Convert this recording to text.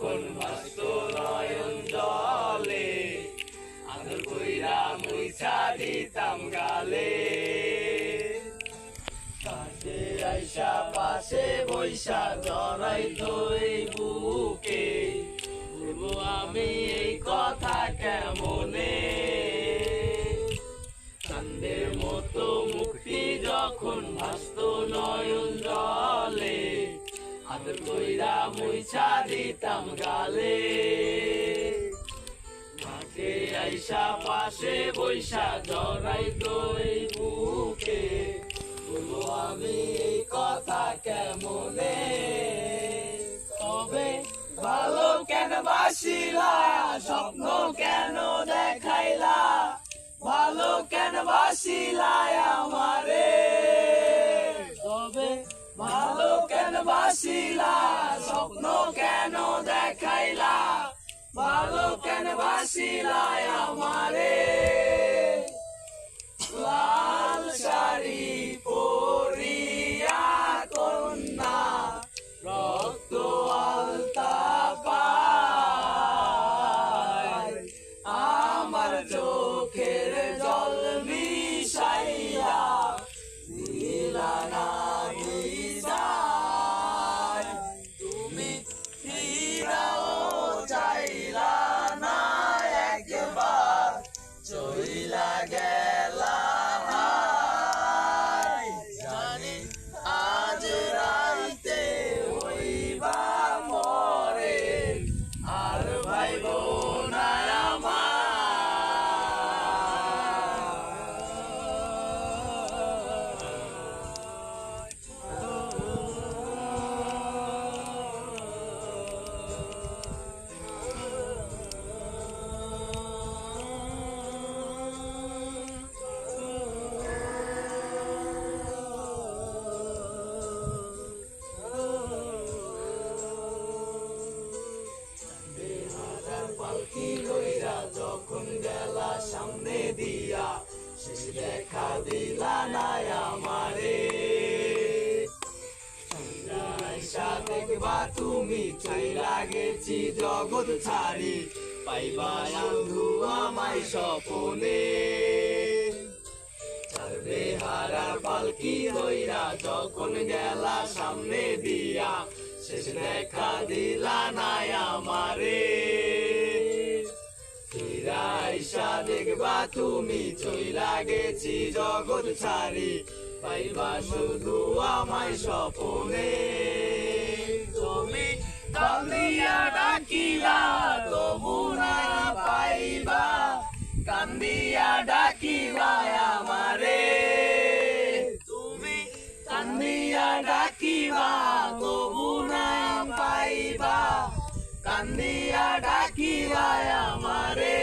যখন ভাসত নয়ন জলে, আদর কইরা মুইছা দিতাম গালে। কাছে আইসা পাশে বৈশা জড়াইতো এই বুকে, বলবো আমি এই কথা কেমনে। চাঁদের মতো মুক্তি যখন ভাসত নয়ন জলে, আদর কইরা মুইছা দিতাম গালে। কাছে আইসা পাশে বৈশা জড়াইতো এই বুকে, বলবো আমি এই কথা কেমনে। তবে ভালো কেন বাসিলা, স্বপ্ন কেন দেখাইলা, ভালো কেন বাসিলা আমারে। তবে ভালো কেন বাসিলা, স্বপ্ন কেন দেখাইলা, ভালো কেন বাসিলা আমারে। লাল শাড়ি পরিয়া কন্যা, রক্ত আলতা পায়, আমার চোখের জল মিশাইয়া দিলা না বিদায়। তুমি ফিরাও চাইলা না একবার, চইলা গেলা। জানি আজ রাইতে হইবা মরে, আর ভাইব না পালকি লইরা যখন গেলা সামনে দিয়া, শেষ দেখা দিলা না আমারে। আইসা দেখবা তুমি চইলা গেছি জগৎ ছাড়ি, পাইবা আন্ধু আমায় স্বপনে। ছাড়বে হারার পালকি লইরা যখন গেলা সামনে দিয়া, শেষ দেখা দিলা না আমারে। ফিরাইসা দেখবা তুমি চইলা গেছি জগৎ ছাড়ি, পাইবা শুধু আমায় স্বপনে। তুমি কান্দিয়া ডাকিলা তবু না পাইবা, কান্দিয়া ডাকিবা আমারে। তুমি কান্দিয়া ডাকিবা তবু না পাইবা, কান্দিয়া ডাকিবা আমারে।